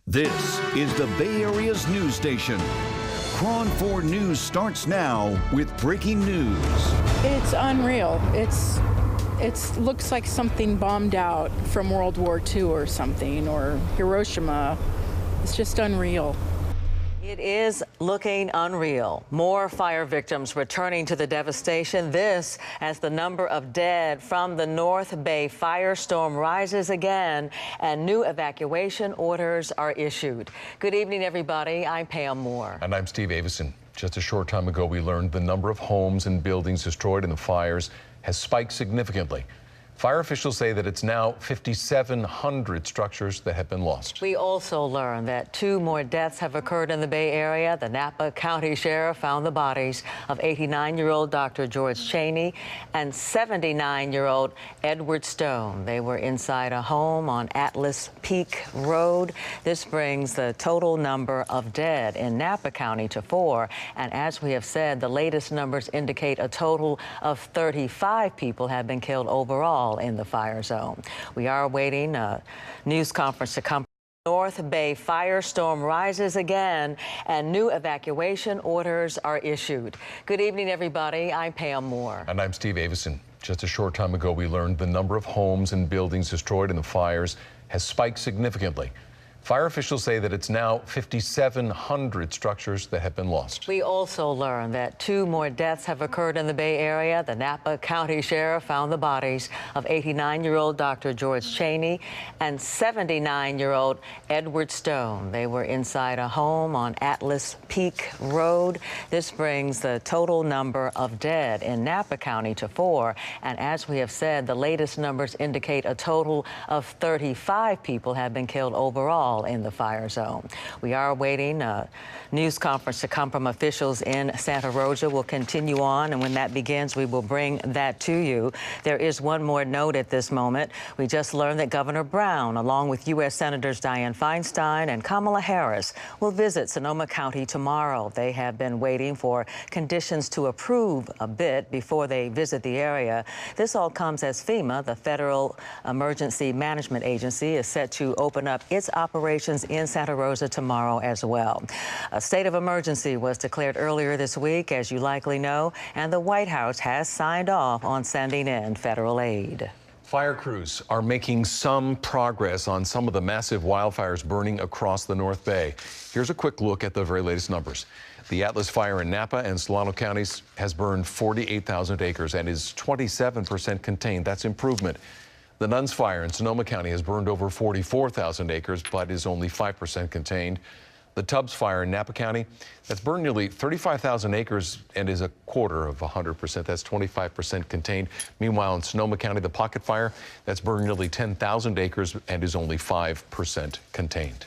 This is the Bay Area's news station. KRON 4 News starts now with breaking news. It's unreal. It looks like something bombed out from World War II or something, or Hiroshima. It's just unreal. It is looking unreal. More fire victims returning to the devastation. This as the number of dead from the North Bay firestorm rises again and new evacuation orders are issued. Good evening, everybody. I'm Pam Moore. And I'm Steve Avison. Just a short time ago, we learned the number of homes and buildings destroyed in the fires has spiked significantly. Fire officials say that it's now 5,700 structures that have been lost. We also learned that 2 more deaths have occurred in the Bay Area. The Napa County Sheriff found the bodies of 89-year-old Dr. George Cheney and 79-year-old Edward Stone. They were inside a home on Atlas Peak Road. This brings the total number of dead in Napa County to 4. And as we have said, the latest numbers indicate a total of 35 people have been killed overall in the fire zone. We are awaiting a news conference to come. North Bay firestorm rises again and new evacuation orders are issued. Good evening, everybody. I'm Pam Moore. And I'm Steve Avison. Just a short time ago, we learned the number of homes and buildings destroyed in the fires has spiked significantly. Fire officials say that it's now 5,700 structures that have been lost. We also learned that 2 more deaths have occurred in the Bay Area. The Napa County Sheriff found the bodies of 89-year-old Dr. George Cheney and 79-year-old Edward Stone. They were inside a home on Atlas Peak Road. This brings the total number of dead in Napa County to 4. And as we have said, the latest numbers indicate a total of 35 people have been killed overall in the fire zone. We are awaiting a news conference to come from officials in Santa Rosa. We'll continue on, and when that begins, we will bring that to you. There is one more note at this moment. We just learned that Governor Brown, along with U.S. Senators Dianne Feinstein and Kamala Harris, will visit Sonoma County tomorrow. They have been waiting for conditions to approve a bit before they visit the area. This all comes as FEMA, the Federal Emergency Management Agency, is set to open up its operations in Santa Rosa tomorrow as well. A state of emergency was declared earlier this week, as you likely know, and the White House has signed off on sending in federal aid. Fire crews are making some progress on some of the massive wildfires burning across the North Bay. Here's a quick look at the very latest numbers. The Atlas fire in Napa and Solano counties has burned 48,000 acres and is 27% contained. That's improvement. The Nuns fire in Sonoma County has burned over 44,000 acres, but is only 5% contained. The Tubbs fire in Napa County, that's burned nearly 35,000 acres and is a quarter of 100%. That's 25% contained. Meanwhile, in Sonoma County, the Pocket fire, that's burned nearly 10,000 acres and is only 5% contained.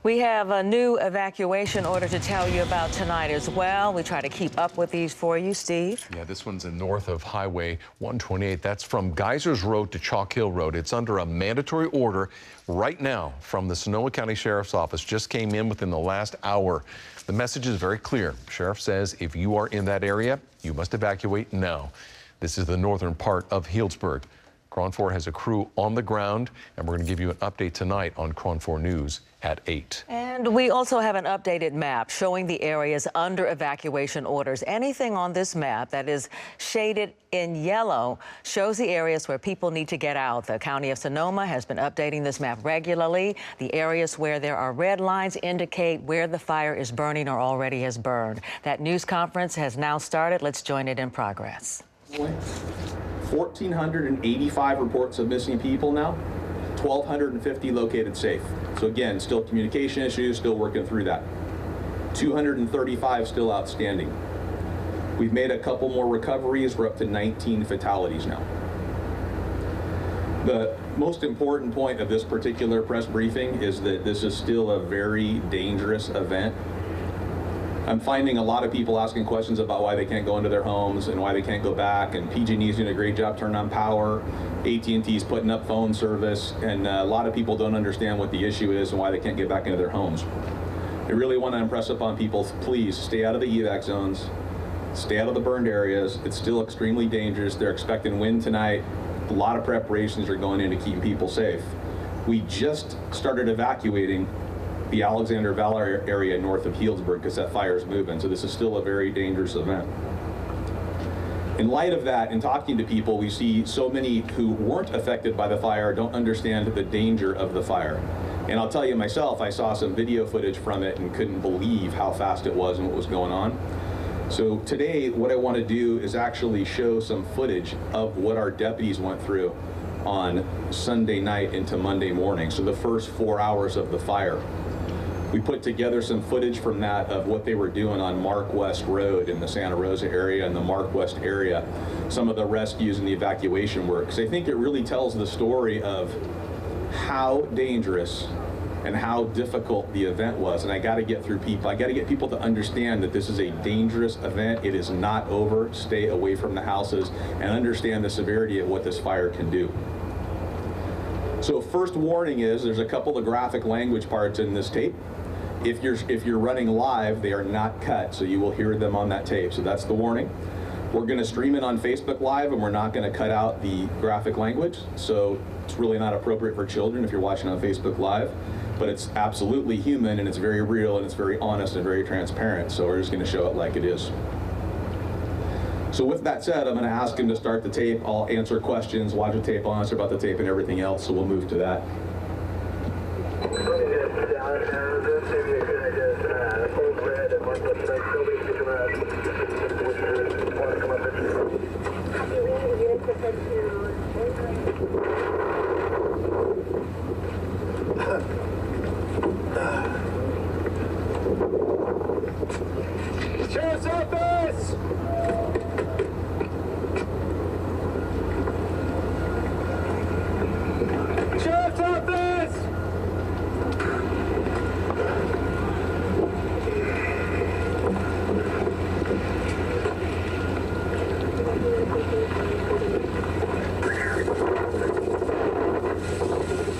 We have a new evacuation order to tell you about tonight as well. We try to keep up with these for you, Steve. Yeah, this one's in north of Highway 128. That's from Geysers Road to Chalk Hill Road. It's under a mandatory order right now from the Sonoma County Sheriff's Office. Just came in within the last hour. The message is very clear. Sheriff says if you are in that area, you must evacuate now. This is the northern part of Healdsburg. KRON 4 has a crew on the ground, and we're going to give you an update tonight on KRON 4 News at 8. And we also have an updated map showing the areas under evacuation orders. Anything on this map that is shaded in yellow shows the areas where people need to get out. The County of Sonoma has been updating this map regularly. The areas where there are red lines indicate where the fire is burning or already has burned. That news conference has now started. Let's join it in progress. 1,485 reports of missing people now, 1,250 located safe. So again, still communication issues, still working through that. 235 still outstanding. We've made a couple more recoveries. We're up to 19 fatalities now. The most important point of this particular press briefing is that this is still a very dangerous event. I'm finding a lot of people asking questions about why they can't go into their homes and why they can't go back, and PG&E's doing a great job turning on power. AT&T's putting up phone service, and a lot of people don't understand what the issue is and why they can't get back into their homes. I really want to impress upon people, please stay out of the evac zones, stay out of the burned areas. It's still extremely dangerous. They're expecting wind tonight. A lot of preparations are going into keeping people safe. We just started evacuating the Alexander Valley area north of Healdsburg because that fire is moving. So this is still a very dangerous event. In light of that, in talking to people, we see so many who weren't affected by the fire don't understand the danger of the fire. And I'll tell you myself, I saw some video footage from it and couldn't believe how fast it was and what was going on. So today, what I want to do is actually show some footage of what our deputies went through on Sunday night into Monday morning. So the first 4 hours of the fire. We put together some footage from that of what they were doing on Mark West Road in the Santa Rosa area and the Mark West area, some of the rescues and the evacuation work. Because I think it really tells the story of how dangerous and how difficult the event was. And I got to get through people. I got to get people to understand that this is a dangerous event. It is not over. Stay away from the houses and understand the severity of what this fire can do. So first warning is there's a couple of graphic language parts in this tape. If you're running live, they are not cut, so you will hear them on that tape. So that's the warning. We're going to stream it on Facebook Live, and we're not going to cut out the graphic language. So it's really not appropriate for children if you're watching on Facebook Live. But it's absolutely human, and it's very real, and it's very honest and very transparent. So we're just going to show it like it is. So with that said, I'm going to ask him to start the tape. I'll answer questions, watch the tape, I'll answer about the tape and everything else. So we'll move to that. Sheriff's office! Sheriff's office!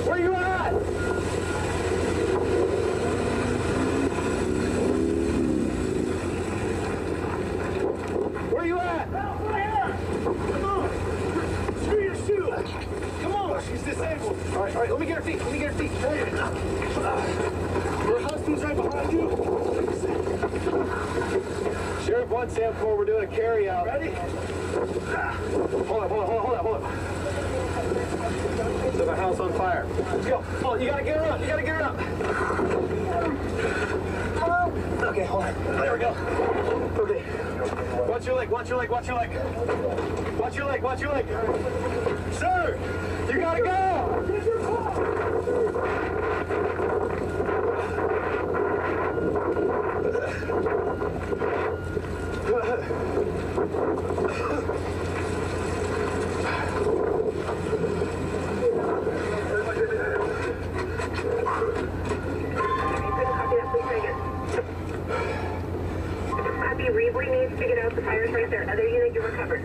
Where you at? Where you at? Right here! Come on! Screw your shoe! Come on! She's disabled! Alright, let me get her feet! Let me get her feet! Your husband's right behind you! Sheriff 174, we're doing a carry out. Ready? Hold up. There's a house on fire. Let's go. Oh, you gotta get her up. Okay, hold on. There we go. Okay. Watch your leg. Watch your leg. Sir, you gotta go. Copy, Rebley needs to get out. The fire's right there. Other unit, you recovered.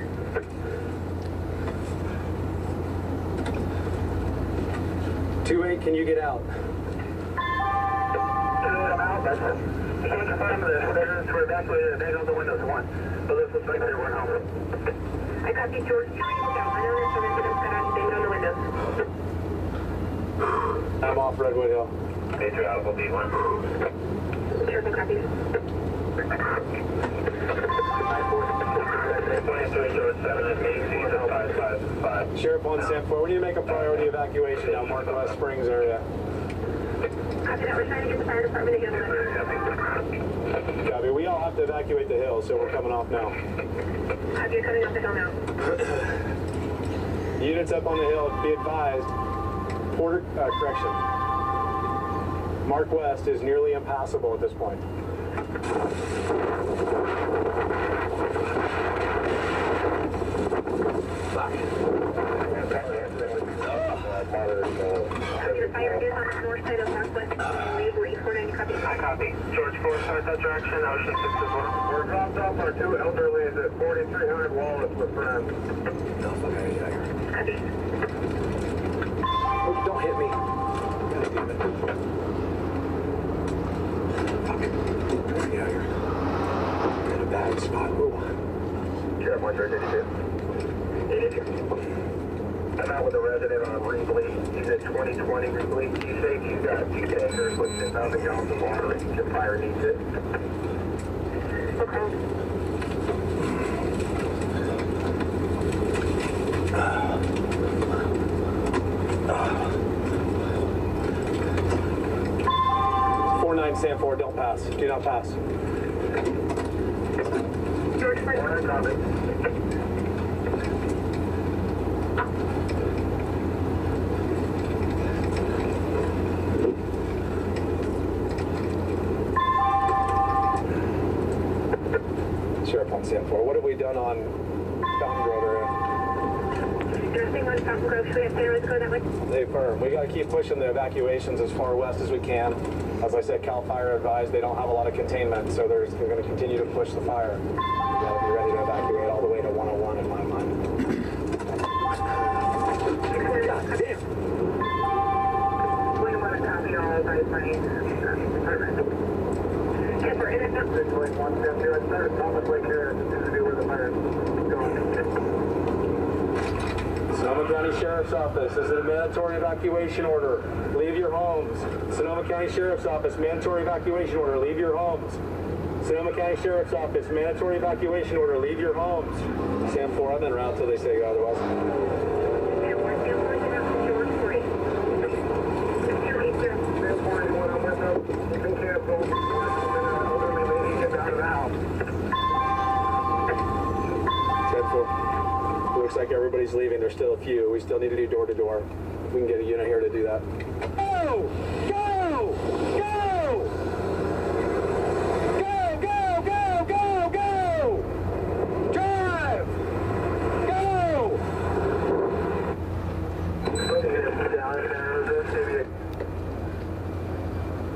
Can you get out? I'm out. That's it. You can't confirm the residents were evacuated. They out the windows. One. But this looks like they were home. I copy, George. Look out. I know there's some residents that are staying on the windows. I'm off Redwood Hill. Major Alpha B1. Sheriff, copy. 2307 Sheriff 174, we need to make a priority evacuation down Mark West Springs area. Copy that. We're trying to get the fire department together. Copy. We all have to evacuate the hill, so we're coming off now. Copy, you're coming off the hill now. Units up on the hill, be advised. Correction. Mark West is nearly impassable at this point. The fire is on the north side of Northwest Waverly. 490, copy. I copy. George 4, start that direction. Ocean 6 as well. We're dropped off our two elderlies at 4300 Wallace for friends. Copy. Oh, don't hit me. Fuck it. Let's get out of here. In a bad spot. Move on. Sheriff 182. 82. I'm out with a resident on Rebley. He's at 2020 Rebley There's like 10,000 gallons of water if the fire needs it. Okay. Stand forward, don't pass. Do not pass. George, first. Sheriff on stand forward. What have we done on Fountain Grove area? Nothing on Fountain Grove. Should we have payloads go that way? They firm. We got to keep pushing the evacuations as far west as we can. As I said, CAL FIRE advised they don't have a lot of containment, so they're going to continue to push the fire. We got to be ready to evacuate all the way to 101 in my mind. We want to copy all by plane. Department. Yes, we're in it. 6.172, it's better Thomas Lake here to do where the fire is going. Sonoma County Sheriff's Office, this is a mandatory evacuation order. Leave your homes. Sonoma County Sheriff's Office, mandatory evacuation order. Leave your homes. Sonoma County Sheriff's Office, mandatory evacuation order. Leave your homes. Stand for, I'm en route till they say otherwise. Looks like everybody's leaving. There's still a few. We still need to do door to door. If we can get a unit here to do that. Go! Go! Go! Go! Go! Go! Go! Go! Drive! Go!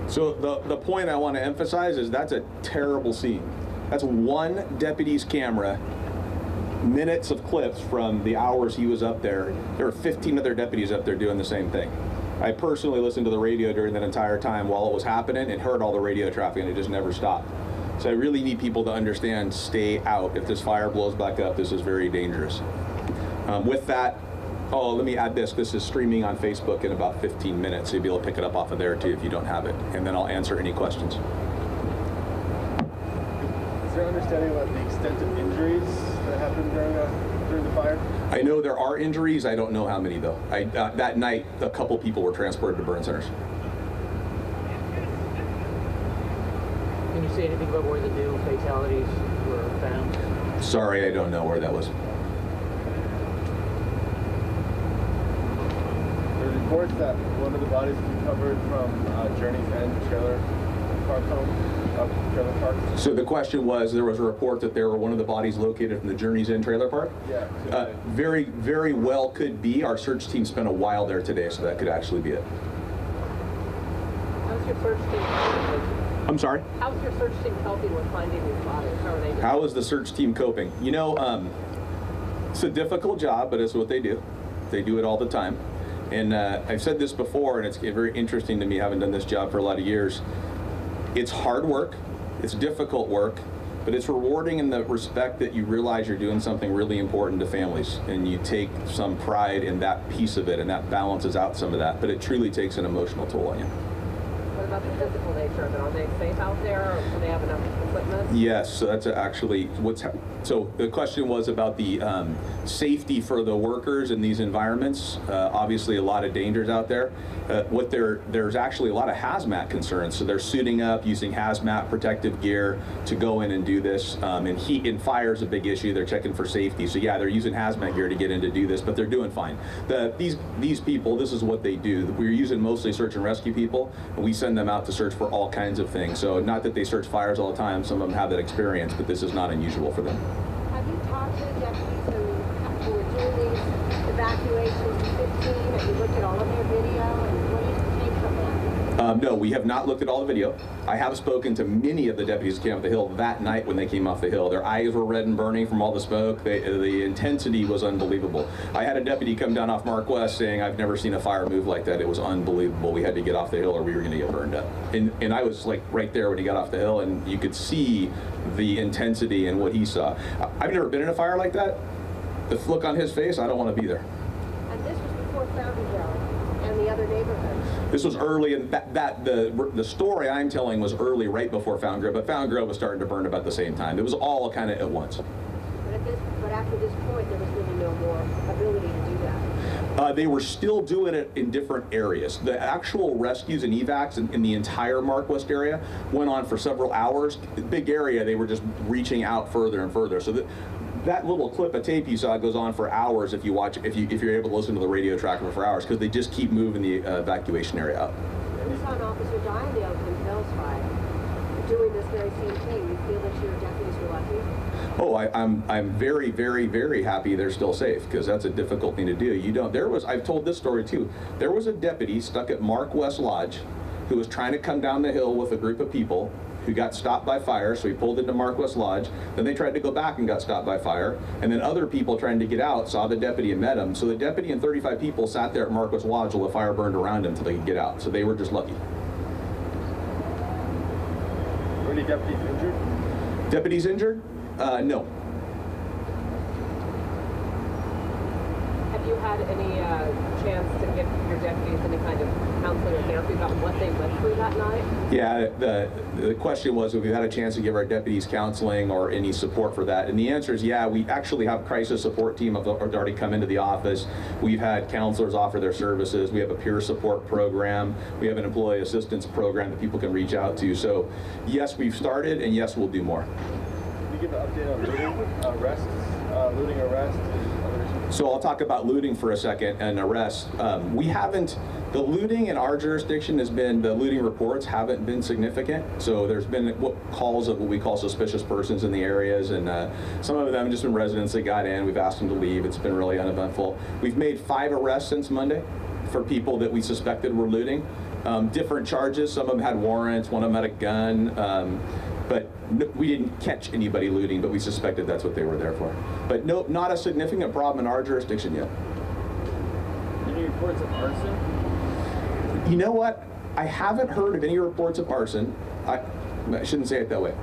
So the point I want to emphasize is that's a terrible scene. That's one deputy's camera, minutes of clips from the hours he was up there. There were 15 other deputies up there doing the same thing. I personally listened to the radio during that entire time while it was happening and heard all the radio traffic, and it just never stopped. So I really need people to understand, stay out. If this fire blows back up, this is very dangerous. With that, oh, let me add this. This is streaming on Facebook in about 15 minutes. So you'll be able to pick it up off of there too if you don't have it. And then I'll answer any questions. Is there understanding about the extent of injuries that happened during the fire? I know there are injuries. I don't know how many though. That night, a couple people were transported to burn centers. Can you say anything about where the new fatalities were found? Sorry, I don't know where that was. There's reports that one of the bodies was recovered from Journey's End trailer park home. Trailer park. So the question was, there was a report that there were one of the bodies located from the Journey's Inn trailer park? Yeah. Very, very well could be. Our search team spent a while there today, so that could actually be it. How's your search team coping? I'm sorry? How's your search team coping with finding these bodies? How are they doing? How is the search team coping? You know, it's a difficult job, but it's what they do. They do it all the time. And I've said this before, and it's very interesting to me, having done this job for a lot of years. It's hard work, it's difficult work, but it's rewarding in the respect that you realize you're doing something really important to families, and you take some pride in that piece of it, and that balances out some of that, but it truly takes an emotional toll on you. What about the physical nature of it? Are they safe out there, or do they have enough equipment? Yes, so that's actually so the question was about the safety for the workers in these environments. Obviously a lot of dangers out there. There's actually a lot of hazmat concerns, so they're suiting up, using hazmat protective gear to go in and do this. And heat and fire is a big issue. They're checking for safety. So yeah, they're using hazmat gear to get in to do this, but they're doing fine. These people, this is what they do. We're using mostly search and rescue people, and we send them out to search for all kinds of things. So not that they search fires all the time. Some of them have that experience, but this is not unusual for them. Have you talked to the deputies who were doing these evacuations in 15? Have you looked at all of their video? And what do you take from that? No, we have not looked at all the video. I have spoken to many of the deputies who came off the hill that night when they came off the hill. Their eyes were red and burning from all the smoke. The intensity was unbelievable. I had a deputy come down off Mark West saying, I've never seen a fire move like that. It was unbelievable. We had to get off the hill or we were going to get burned up. And I was like right there when he got off the hill, and you could see the intensity and what he saw. I've never been in a fire like that. The look on his face, I don't want to be there. And this was before Fountainville and the other neighborhoods. This was early, and the story I'm telling was early, right before Fountain Grove, but Fountain Grove was starting to burn about the same time. It was all kind of at once. But after this point, there was really no more ability to do that. They were still doing it in different areas. The actual rescues and evacs in the entire Mark West area went on for several hours. Big area, they were just reaching out further and further. So that little clip of tape you saw goes on for hours if you watch, if you're able to listen to the radio tracker for hours, because they just keep moving the evacuation area up. We saw an officer die in the Oakland Hills fire doing this very same thing. You feel that your deputies were lucky? Oh, I'm very, very, very happy they're still safe, because that's a difficult thing to do. I've told this story too. There was a deputy stuck at Mark West Lodge who was trying to come down the hill with a group of people who got stopped by fire, so he pulled into Mark West Lodge. Then they tried to go back and got stopped by fire. And then other people trying to get out saw the deputy and met him. So the deputy and 35 people sat there at Mark West Lodge while the fire burned around him until they could get out. So they were just lucky. Were any deputies injured? Deputies injured? No. Have you had any chance to give your deputies any kind of counseling or therapy about what they went through that night? Yeah, the question was if we've had a chance to give our deputies counseling or any support for that. And the answer is yeah, we actually have crisis support team have already come into the office. We've had counselors offer their services. We have a peer support program. We have an employee assistance program that people can reach out to. So yes, we've started, and yes, we'll do more. Can you give an update on looting arrests, and other issues? So I'll talk about looting for a second and arrests. The looting in our jurisdiction the looting reports haven't been significant. So there's been what we call suspicious persons in the areas, and some of them have just been residents that got in. We've asked them to leave. It's been really uneventful. We've made 5 arrests since Monday for people that we suspected were looting. Different charges. Some of them had warrants. One of them had a gun. But we didn't catch anybody looting, but we suspected that's what they were there for. But no, not a significant problem in our jurisdiction yet. Any reports of arson? You know what? I haven't heard of any reports of arson. I shouldn't say it that way.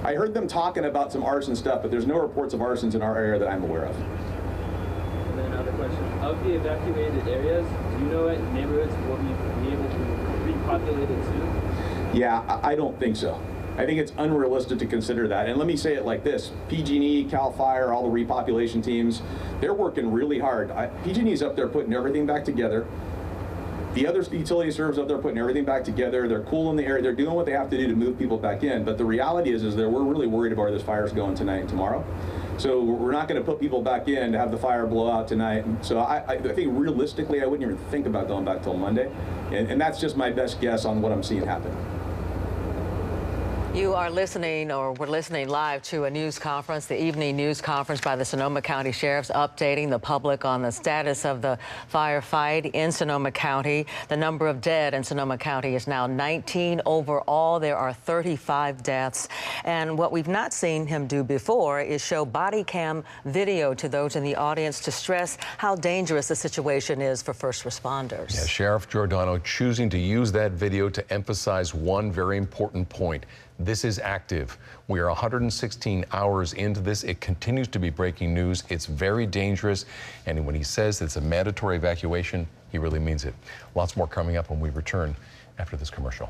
I heard them talking about some arson stuff, but there's no reports of arsons in our area that I'm aware of. And then another question. Of the evacuated areas, do you know what neighborhoods will be able to be repopulated soon? Yeah, I don't think so. I think it's unrealistic to consider that. And let me say it like this. PG&E, CAL FIRE, all the repopulation teams, they're working really hard. PG&E's up there putting everything back together. The other utility servers up there putting everything back together. They're cooling the area. They're doing what they have to do to move people back in. But the reality is that we're really worried about where this fire's going tonight and tomorrow. So we're not going to put people back in to have the fire blow out tonight. So I think realistically, I wouldn't even think about going back till Monday. And that's just my best guess on what I'm seeing happen. You are listening, or we're listening live to a news conference, the evening news conference by the Sonoma County Sheriffs, updating the public on the status of the firefight in Sonoma County. The number of dead in Sonoma County is now 19 overall. There are 35 deaths. And what we've not seen him do before is show body cam video to those in the audience to stress how dangerous the situation is for first responders. Yeah, Sheriff Giordano choosing to use that video to emphasize one very important point. This is active. We are 116 hours into this. It continues to be breaking news. It's very dangerous. And when he says it's a mandatory evacuation, he really means it. Lots more coming up when we return after this commercial.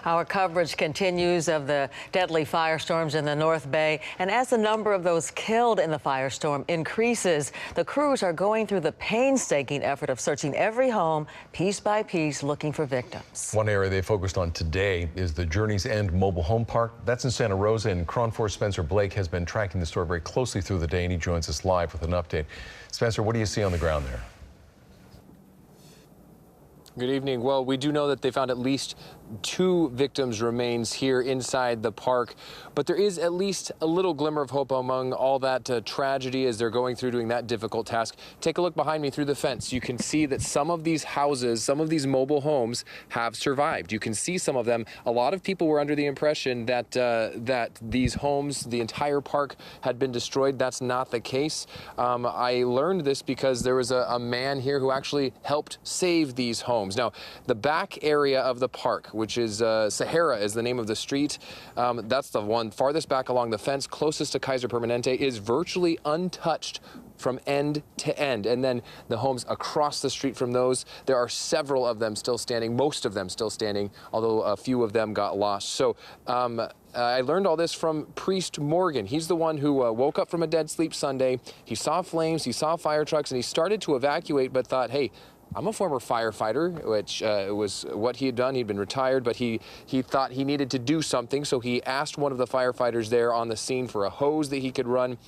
Our coverage continues of the deadly firestorms in the North Bay. And as the number of those killed in the firestorm increases, the crews are going through the painstaking effort of searching every home, piece by piece, looking for victims. One area they focused on today is the Journey's End Mobile Home Park. That's in Santa Rosa, and KRON 4's Spencer Blake has been tracking the story very closely through the day, and he joins us live with an update. Spencer, what do you see on the ground there? Good evening. Well, we do know that they found at least 2 victims' remains here inside the park, but there is at least a little glimmer of hope among all that tragedy as they're going through doing that difficult task. Take a look behind me through the fence. You can see that some of these houses, some of these mobile homes have survived. You can see some of them. A lot of people were under the impression that that these homes, the entire park, had been destroyed. That's not the case. I learned this because there was a man here who actually helped save these homes. Now, the back area of the park, which is Sahara is the name of the street, that's the one farthest back along the fence, closest to Kaiser Permanente, is virtually untouched from end to end. And then the homes across the street from those, there are several of them still standing, most of them still standing, although a few of them got lost. So I learned all this from Priest Morgan. He's the one who woke up from a dead sleep Sunday. He saw flames, he saw fire trucks, and he started to evacuate, but thought, hey, I'm a former firefighter, which was what he had done. He'd been retired, but he thought he needed to do something, so he asked one of the firefighters there on the scene for a hose that he could run.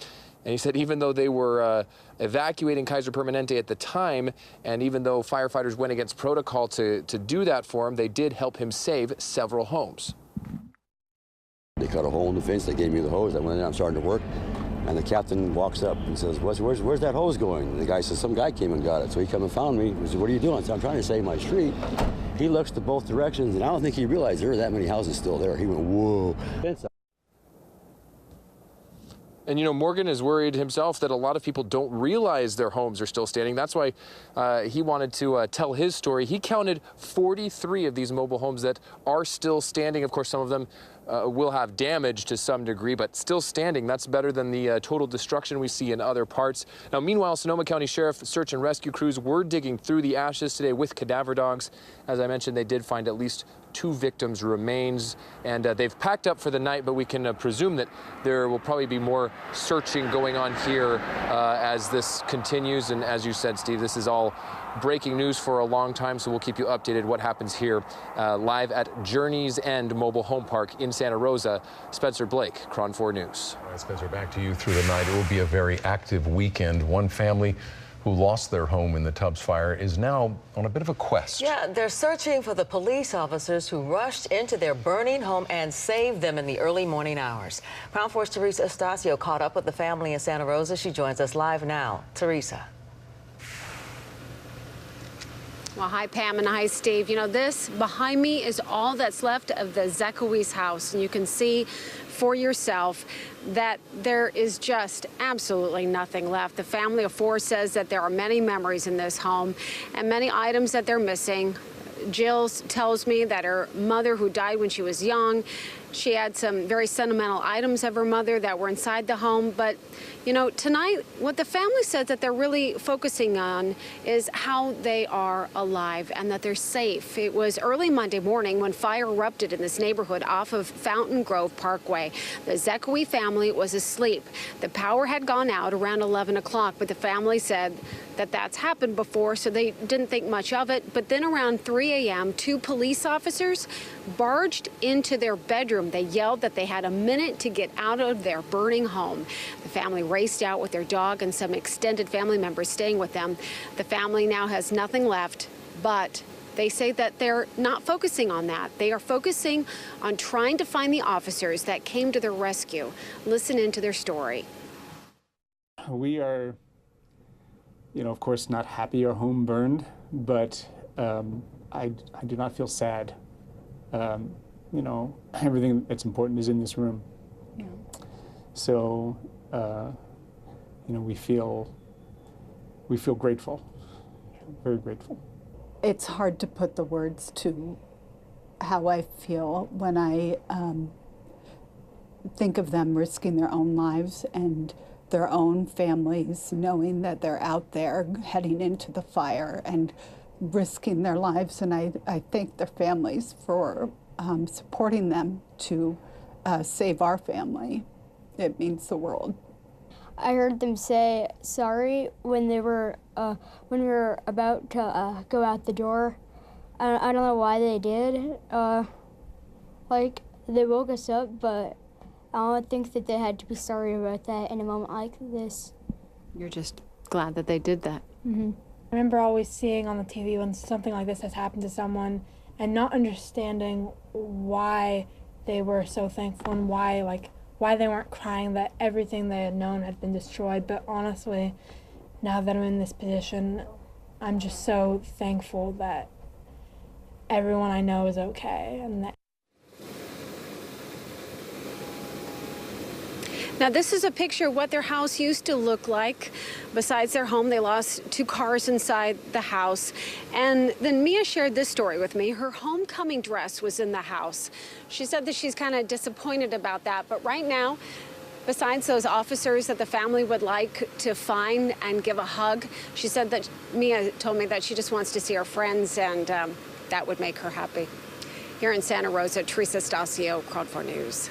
And he said even though they were evacuating Kaiser Permanente at the time, and even though firefighters went against protocol to do that for him, they did help him save several homes. They cut a hole in the fence, they gave me the hose, I went in, I'm starting to work, and the captain walks up and says, where's that hose going? And the guy says, some guy came and got it. So he came and found me. He said, what are you doing? I said, I'm trying to save my street. He looks to both directions, and I don't think he realized there were that many houses still there. He went, whoa. And, you know, Morgan is worried himself that a lot of people don't realize their homes are still standing. That's why he wanted to tell his story. He counted 43 of these mobile homes that are still standing. Of course, some of them will have damage to some degree, but still standing. That's better than the total destruction we see in other parts. Now, meanwhile, Sonoma County Sheriff search and rescue crews were digging through the ashes today with cadaver dogs. As I mentioned, they did find at least 2 victims' remains, and they've packed up for the night, but we can presume that there will probably be more searching going on here as this continues. And as you said, Steve, this is all breaking news for a long time, so we'll keep you updated what happens here live at Journey's End Mobile Home Park in Santa Rosa. Spencer Blake, KRON 4 News. All right, Spencer, back to you through the night. It will be a very active weekend. One family who lost their home in the Tubbs fire is now on a bit of a quest. Yeah, they're searching for the police officers who rushed into their burning home and saved them in the early morning hours. KRON 4's Teresa Estacio caught up with the family in Santa Rosa. She joins us live now. Teresa. Well, hi, Pam, and hi, Steve. You know, this behind me is all that's left of the Zekowis house, and you can see for yourself that there is just absolutely nothing left. The family of 4 says that there are many memories in this home and many items that they're missing. Jill tells me that her mother, who died when she was young, she had some very sentimental items of her mother that were inside the home. But, you know, tonight, what the family says that they're really focusing on is how they are alive and that they're safe. It was early Monday morning when fire erupted in this neighborhood off of Fountain Grove Parkway. The Zekowi family was asleep. The power had gone out around 11 o'clock, but the family said that that's happened before, so they didn't think much of it. But then around 3 a.m., 2 police officers barged into their bedroom. They yelled that they had a minute to get out of their burning home. The family raced out with their dog and some extended family members staying with them. The family now has nothing left, but they say that they're not focusing on that. They are focusing on trying to find the officers that came to their rescue. Listen into their story. We are, you know, of course, not happy our home burned, but I do not feel sad. You know, everything that's important is in this room. Yeah. So, you know, we feel grateful, very grateful. It's hard to put the words to how I feel when I think of them risking their own lives and their own families, knowing that they're out there heading into the fire and risking their lives. And I thank their families for supporting them to save our family. It means the world. I heard them say sorry when we were about to go out the door. I don't know why they did. Like, they woke us up, but I don't think that they had to be sorry about that in a moment like this. You're just glad that they did that. Mm-hmm. I remember always seeing on the TV when something like this has happened to someone and not understanding why they were so thankful and why they weren't crying that everything they had known had been destroyed. But honestly, now that I'm in this position, I'm just so thankful that everyone I know is okay. And that Now, this is a picture of what their house used to look like. Besides their home, they lost 2 cars inside the house. And then Mia shared this story with me. Her homecoming dress was in the house. She said that she's kind of disappointed about that. But right now, besides those officers that the family would like to find and give a hug. She said that Mia told me that she just wants to see her friends, and that would make her happy. Here in Santa Rosa, Teresa Stasio, KRON 4 News.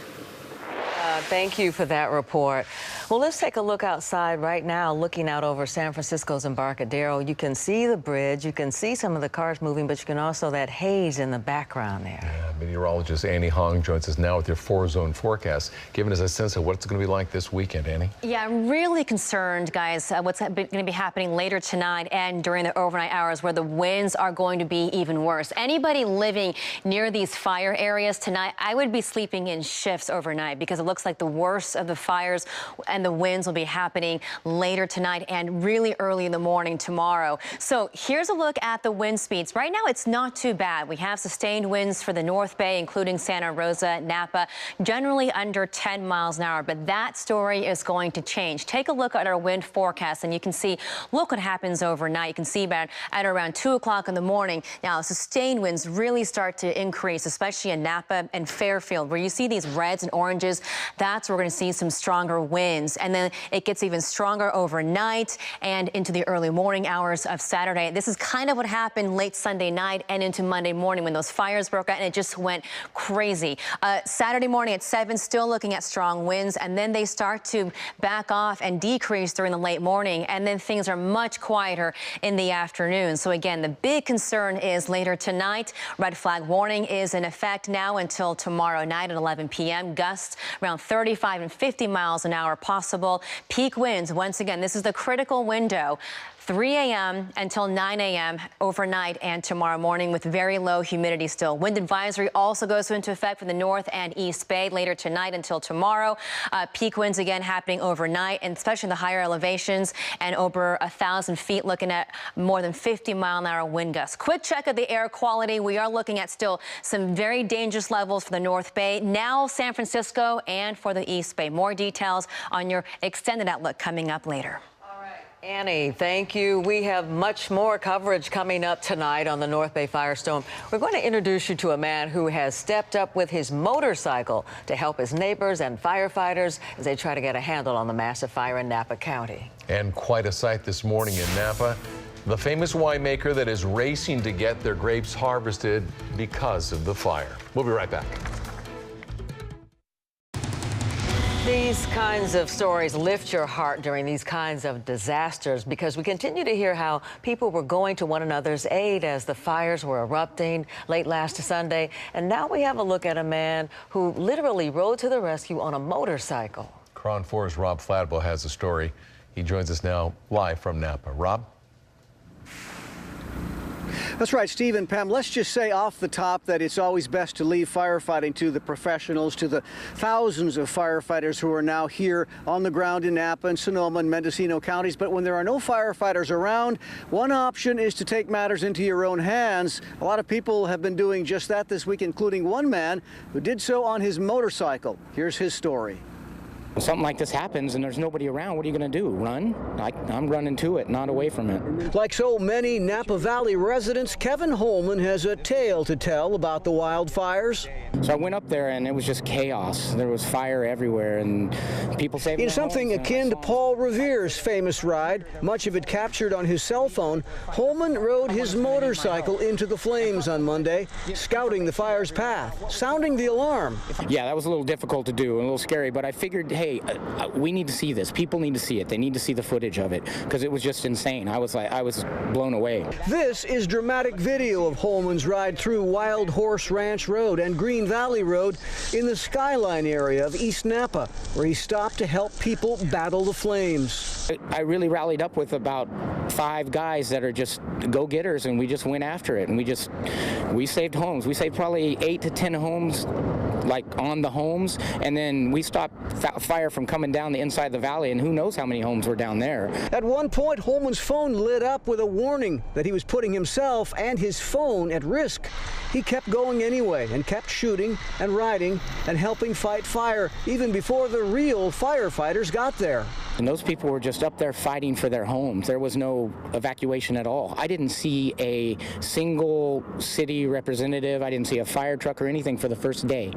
Thank you for that report. Well, let's take a look outside right now, looking out over San Francisco's Embarcadero. You can see the bridge, you can see some of the cars moving, but you can also that haze in the background there. Yeah, meteorologist Annie Hong joins us now with your 4-zone forecast, giving us a sense of what it's going to be like this weekend. Annie? Yeah, I'm really concerned, guys, what's going to be happening later tonight and during the overnight hours, where the winds are going to be even worse. Anybody living near these fire areas tonight, I would be sleeping in shifts overnight, because it looks like the worst of the fires and the winds will be happening later tonight and really early in the morning tomorrow. So here's a look at the wind speeds. Right now, it's not too bad. We have sustained winds for the North Bay, including Santa Rosa, Napa, generally under 10 miles an hour. But that story is going to change. Take a look at our wind forecast, and you can see, look what happens overnight. You can see about at around 2 o'clock in the morning. Now, sustained winds really start to increase, especially in Napa and Fairfield, where you see these reds and oranges. That's where we're going to see some stronger winds. And then it gets even stronger overnight and into the early morning hours of Saturday. This is kind of what happened late Sunday night and into Monday morning when those fires broke out, and it just went crazy. Saturday morning at 7, still looking at strong winds, and then they start to back off and decrease during the late morning, and then things are much quieter in the afternoon. So again, the big concern is later tonight. Red flag warning is in effect now until tomorrow night at 11 p.m. Gusts around 35 and 50 miles an hour possible. Peak winds, once again, this is the critical window, 3 a.m. until 9 a.m. overnight and tomorrow morning, with very low humidity still. Wind advisory also goes into effect for the North and East Bay later tonight until tomorrow. Peak winds again happening overnight, and especially in the higher elevations and over 1,000 feet, looking at more than 50-mile-an-hour wind gusts. Quick check of the air quality. We are looking at still some very dangerous levels for the North Bay, now San Francisco, and for the East Bay. More details on your extended outlook coming up later. Annie, thank you. We have much more coverage coming up tonight on the North Bay firestorm. We're going to introduce you to a man who has stepped up with his motorcycle to help his neighbors and firefighters as they try to get a handle on the massive fire in Napa County. And quite a sight this morning in Napa. The famous winemaker that is racing to get their grapes harvested because of the fire. We'll be right back. These kinds of stories lift your heart during these kinds of disasters, because we continue to hear how people were going to one another's aid as the fires were erupting late last Sunday. And now we have a look at a man who literally rode to the rescue on a motorcycle. KRON 4's Rob Fladwell has a story. He joins us now live from Napa. Rob? That's right, Steve and Pam. Let's just say off the top that it's always best to leave firefighting to the professionals, to the thousands of firefighters who are now here on the ground in Napa and Sonoma and Mendocino counties. But when there are no firefighters around, one option is to take matters into your own hands. A lot of people have been doing just that this week, including one man who did so on his motorcycle. Here's his story. When something like this happens and there's nobody around, what are you going to do? Run? I'm running to it, not away from it. Like so many Napa Valley residents, Kevin Holman has a tale to tell about the wildfires. So I went up there and it was just chaos. There was fire everywhere and people saving In their something homes. akin to Paul Revere's famous ride, much of it captured on his cell phone, Holman rode his motorcycle into the flames on Monday, scouting the fire's path, sounding the alarm. Yeah, that was a little difficult to do and a little scary, but I figured, hey, we need to see this. People need to see it. They need to see the footage of it because it was just insane. I was blown away. This is dramatic video of Holman's ride through Wild Horse Ranch Road and Green Valley Road in the Skyline area of East Napa, where he stopped to help people battle the flames. I really rallied up with about 5 guys that are just go-getters, and we just went after it, and we saved homes. We saved probably 8 to 10 homes, like on the homes, and then we stopped fire from coming down the inside of the valley, and who knows how many homes were down there. At one point, Holman's phone lit up with a warning that he was putting himself and his phone at risk. He kept going anyway and kept shooting and riding and helping fight fire even before the real firefighters got there. And those people were just up there fighting for their homes. There was no evacuation at all. I didn't see a single city representative. I didn't see a fire truck or anything for the first day.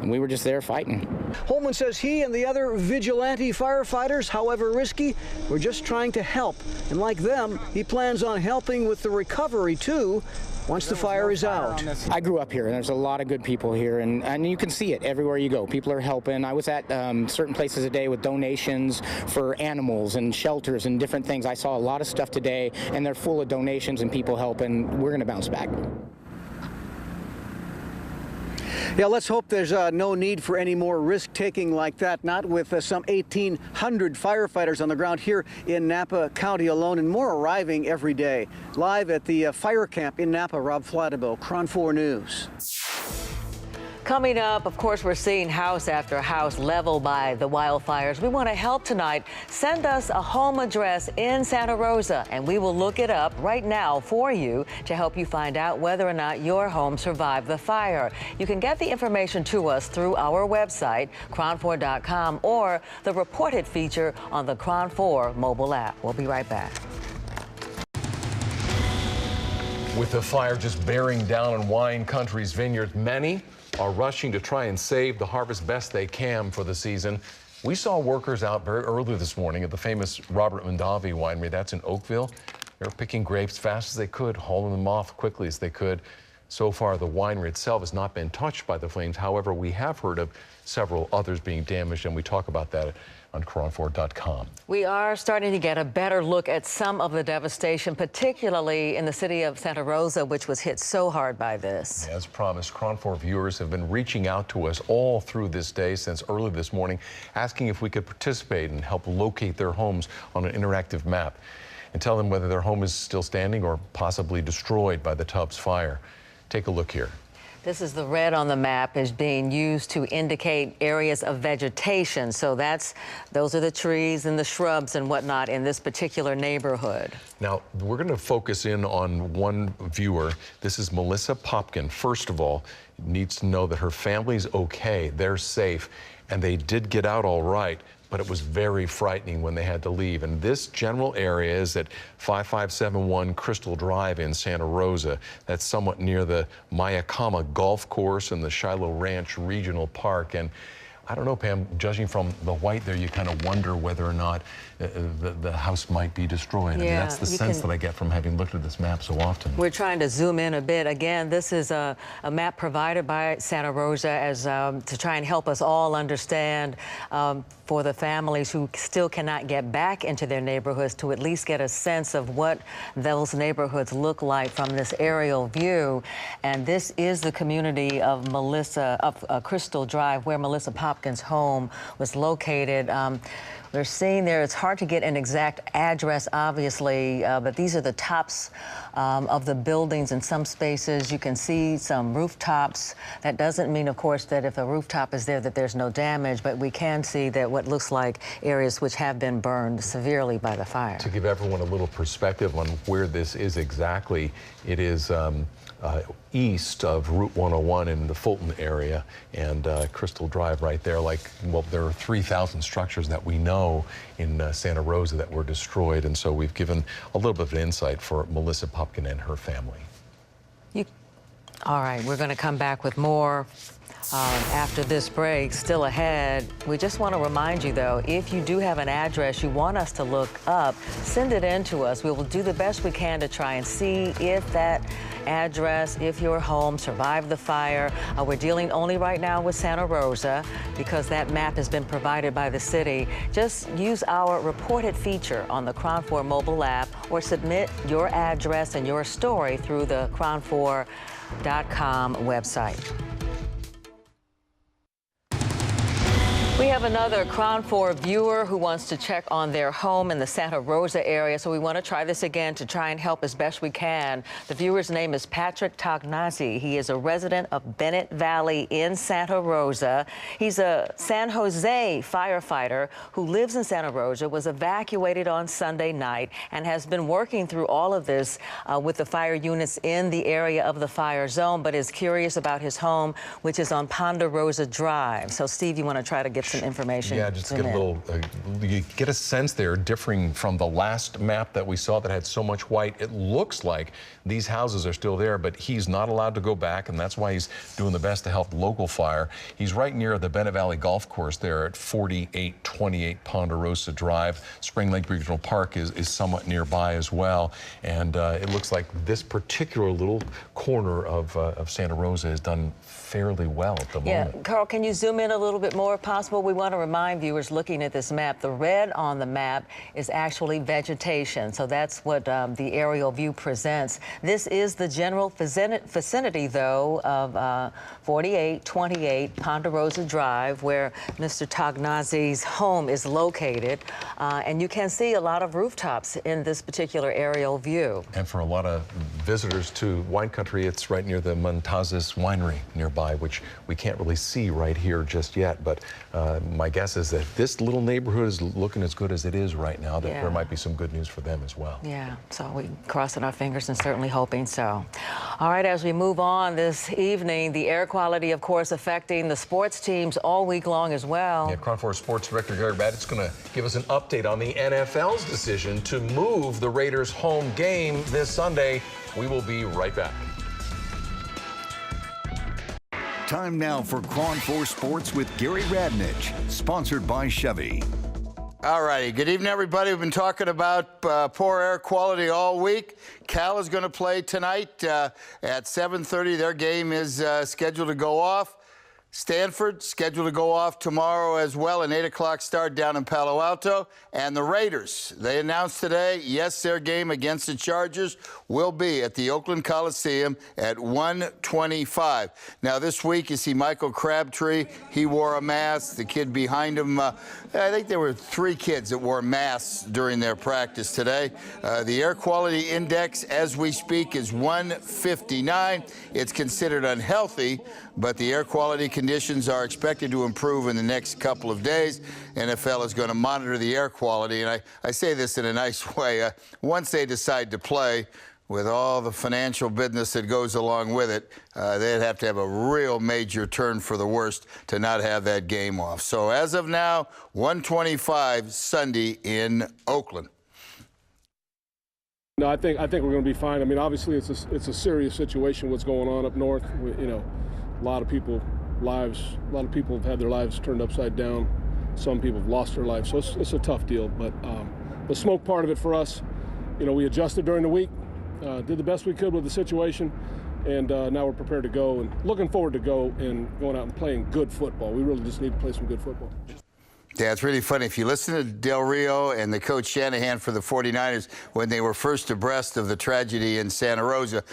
we were just there fighting. Holman says he and the other vigilante firefighters, however risky, were just trying to help. And like them, he plans on helping with the recovery, too, once the fire is out. I grew up here, and there's a lot of good people here, and you can see it everywhere you go. People are helping. I was at certain places today with donations for animals and shelters and different things. I saw a lot of stuff today, and they're full of donations and people helping. We're going to bounce back. Yeah, let's hope there's no need for any more risk-taking like that, not with some 1,800 firefighters on the ground here in Napa County alone, and more arriving every day. Live at the fire camp in Napa, Rob Flattabo, KRON 4 News. Coming up, of course, we're seeing house after house leveled by the wildfires. We want to help tonight. Send us a home address in Santa Rosa, and we will look it up right now for you to help you find out whether or not your home survived the fire. You can get the information to us through our website, KRON4.com, or the reported feature on the KRON 4 mobile app. We'll be right back. With the fire just bearing down in wine country's vineyards, many are rushing to try and save the harvest best they can for the season. We saw workers out very early this morning at the famous Robert Mondavi winery. That's in Oakville. They were picking grapes fast as they could, hauling them off quickly as they could. So far, the winery itself has not been touched by the flames. However, we have heard of several others being damaged, and we talk about that on KRON4.com. We are starting to get a better look at some of the devastation, particularly in the city of Santa Rosa, which was hit so hard by this. As promised, KRON 4 viewers have been reaching out to us all through this day since early this morning, asking if we could participate and help locate their homes on an interactive map and tell them whether their home is still standing or possibly destroyed by the Tubbs fire. Take a look here. This is the red on the map is being used to indicate areas of vegetation. So those are the trees and the shrubs and whatnot in this particular neighborhood. Now, we're going to focus in on one viewer. This is Melissa Popkin. First of all, needs to know that her family's okay. They're safe, and they did get out all right. But it was very frightening when they had to leave. And this general area is at 5571 Crystal Drive in Santa Rosa. That's somewhat near the Mayakama Golf Course and the Shiloh Ranch Regional Park. And I don't know, Pam, judging from the white there, you kind of wonder whether or not the house might be destroyed. Yeah, I mean, that's the sense that I get from having looked at this map so often. We're trying to zoom in a bit. Again, this is a map provided by Santa Rosa as to try and help us all understand for the families who still cannot get back into their neighborhoods to at least get a sense of what those neighborhoods look like from this aerial view. And this is the community of Crystal Drive, where Melissa Popkins' home was located. We're seeing there, it's hard to get an exact address, obviously, but these are the tops of the buildings. In some spaces, you can see some rooftops. That doesn't mean, of course, that if a rooftop is there that there's no damage, but we can see that what looks like areas which have been burned severely by the fire. To give everyone a little perspective on where this is exactly, it is east of Route 101 in the Fulton area, and Crystal Drive right there. Well, there are 3,000 structures that we know in Santa Rosa that were destroyed, and so we've given a little bit of an insight for Melissa Popkin and her family. All right, we're going to come back with more after this break. Still ahead, we just want to remind you, though, if you do have an address you want us to look up, send it in to us. We will do the best we can to try and see if that address, if your home survived the fire. We're dealing only right now with Santa Rosa because that map has been provided by the city. Just use our reported feature on the KRON 4 mobile app or submit your address and your story through the KRON4.com website. We have another KRON 4 viewer who wants to check on their home in the Santa Rosa area, so we want to try this again to try and help as best we can. The viewer's name is Patrick Tognazi. He is a resident of Bennett Valley in Santa Rosa. He's a San Jose firefighter who lives in Santa Rosa, was evacuated on Sunday night, and has been working through all of this with the fire units in the area of the fire zone, but is curious about his home, which is on Ponderosa Drive. So, Steve, you want to try to get some information. Yeah, just get a little, you get a sense there, differing from the last map that we saw that had so much white. It looks like these houses are still there, but he's not allowed to go back, and that's why he's doing the best to help local fire. He's right near the Bennett Valley Golf Course there at 4828 Ponderosa Drive. Spring Lake Regional Park is somewhat nearby as well, and it looks like this particular little corner of Santa Rosa has done fairly well at the moment. Yeah, Carl, can you zoom in a little bit more if possible? We want to remind viewers looking at this map, the red on the map is actually vegetation, so that's what the aerial view presents. This is the general vicinity, though, of 4828 Ponderosa Drive, where Mr. Tognazi's home is located, and you can see a lot of rooftops in this particular aerial view. And for a lot of visitors to wine country, it's right near the Montazis Winery nearby, which we can't really see right here just yet. But my guess is that this little neighborhood is looking as good as it is right now, that there might be some good news for them as well. Yeah, so we're crossing our fingers and certainly hoping so. All right, as we move on this evening, the air quality, of course, affecting the sports teams all week long as well. Yeah, KRON 4 Sports Director Gary Badgett's going to give us an update on the NFL's decision to move the Raiders' home game this Sunday. We will be right back. Time now for KRON 4 Sports with Gary Radnich, sponsored by Chevy. All righty. Good evening, everybody. We've been talking about poor air quality all week. Cal is going to play tonight at 7:30. Their game is scheduled to go off. Stanford scheduled to go off tomorrow as well, an 8 o'clock start down in Palo Alto. And the Raiders, they announced today, yes, their game against the Chargers will be at the Oakland Coliseum at 1:25. Now, this week, you see Michael Crabtree. He wore a mask. The kid behind him, I think there were 3 kids that wore masks during their practice today. The air quality index, as we speak, is 159. It's considered unhealthy, but the air quality conditions are expected to improve in the next couple of days. NFL is going to monitor the air quality, and I say this in a nice way. Once they decide to play, with all the financial business that goes along with it, they'd have to have a real major turn for the worst to not have that game off. So as of now, 1:25 Sunday in Oakland. No, I think we're going to be fine. I mean, obviously it's a serious situation what's going on up north. You know, a lot of people have had their lives turned upside down. Some people have lost their lives, so it's a tough deal. But the smoke part of it for us, you know, we adjusted during the week, did the best we could with the situation, and now we're prepared to go and looking forward to going out and playing good football. We really just need to play some good football. Yeah, it's really funny. If you listen to Del Rio and the coach Shanahan for the 49ers, when they were first abreast of the tragedy in Santa Rosa,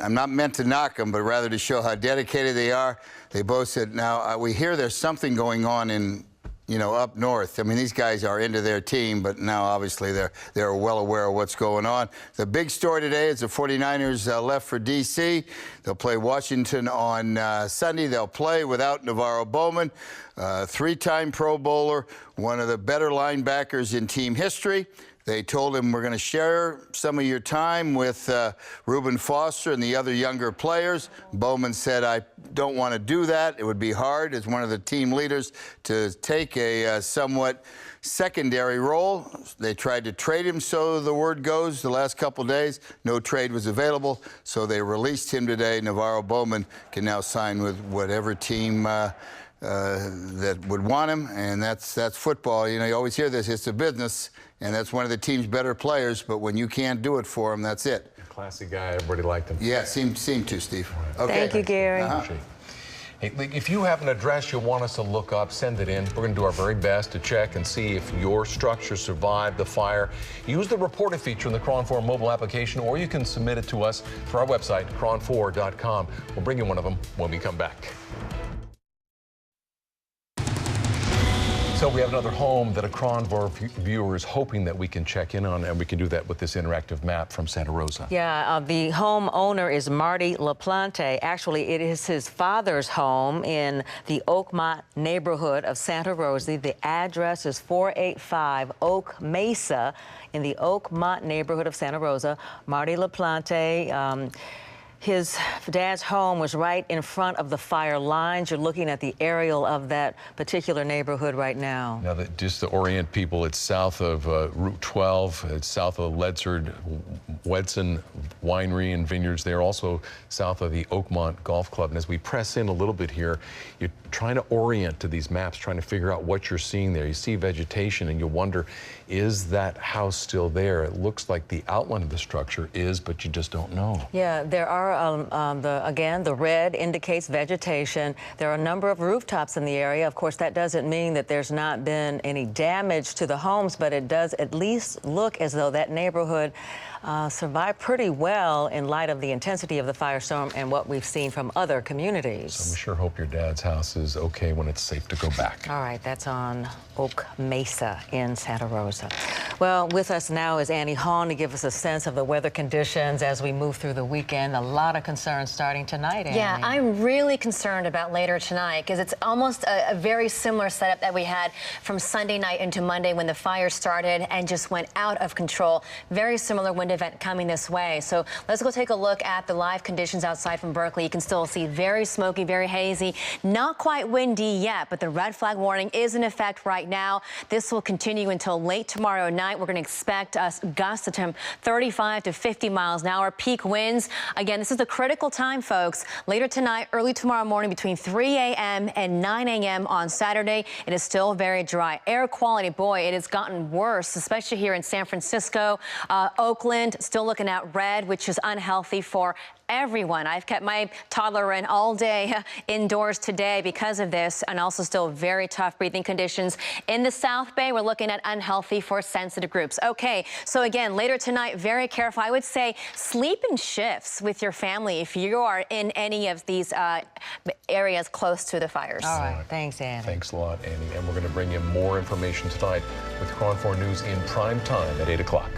I'm not meant to knock them, but rather to show how dedicated they are. They both said, now, we hear there's something going on in, you know, up north. I mean, these guys are into their team, but now obviously they're well aware of what's going on. The big story today is the 49ers left for D.C. They'll play Washington on Sunday. They'll play without Navarro Bowman, 3-time Pro Bowler, one of the better linebackers in team history. They told him, we're going to share some of your time with Reuben Foster and the other younger players. Bowman said, I don't want to do that. It would be hard as one of the team leaders to take a somewhat secondary role. They tried to trade him, so the word goes, the last couple of days. No trade was available, so they released him today. Navarro Bowman can now sign with whatever team that would want him, and that's football. You know, you always hear this, it's a business, and that's one of the team's better players, but when you can't do it for him, that's it. Classy guy, everybody liked him. Yeah, seemed to, Steve. Right. Okay. Thank you, Gary. Hey, if you have an address you want us to look up, send it in. We're going to do our very best to check and see if your structure survived the fire. Use the reported feature in the KRON 4 mobile application, or you can submit it to us through our website, KRON4.com. We'll bring you one of them when we come back. So we have another home that a KRON 4 viewer is hoping that we can check in on, and we can do that with this interactive map from Santa Rosa. Yeah, the home owner is Marty LaPlante. Actually, it is his father's home in the Oakmont neighborhood of Santa Rosa. The address is 485 Oak Mesa in the Oakmont neighborhood of Santa Rosa. Marty LaPlante, His dad's home was right in front of the fire lines. You're looking at the aerial of that particular neighborhood right now. Now, just to orient people, it's south of Route 12. It's south of Ledsard, Wedson Winery and Vineyards. They're also south of the Oakmont Golf Club. And as we press in a little bit here, you're trying to orient to these maps, trying to figure out what you're seeing there. You see vegetation and you wonder, is that house still there? It looks like the outline of the structure is, but you just don't know. Yeah, there are, again, the red indicates vegetation. There are a number of rooftops in the area. Of course, that doesn't mean that there's not been any damage to the homes, but it does at least look as though that neighborhood survived pretty well in light of the intensity of the firestorm and what we've seen from other communities. So we sure hope your dad's house is okay when it's safe to go back. All right, that's on Oak Mesa in Santa Rosa. Well, with us now is Annie Hahn to give us a sense of the weather conditions as we move through the weekend. A lot of concerns starting tonight, Annie. Yeah, I'm really concerned about later tonight because it's almost a very similar setup that we had from Sunday night into Monday when the fire started and just went out of control. Very similar wind event coming this way. So let's go take a look at the live conditions outside from Berkeley. You can still see very smoky, very hazy, not quite windy yet, but the red flag warning is in effect right now. This will continue until late tomorrow night. We're going to expect gusts of 35 to 50 miles an hour, peak winds. Again, this is the critical time, folks. Later tonight, early tomorrow morning between 3 a.m. and 9 a.m. on Saturday. It is still very dry. Air quality, boy, it has gotten worse, especially here in San Francisco, Oakland. Still looking at red, which is unhealthy for everyone. I've kept my toddler in all day indoors today because of this, and also still very tough breathing conditions. In the South Bay, we're looking at unhealthy for sensitive groups. Okay, so again, later tonight, very careful. I would say sleep in shifts with your family if you are in any of these areas close to the fires. All right, thanks, Annie. Thanks a lot, Annie. And we're going to bring you more information tonight with KRON 4 News in prime time at 8 o'clock.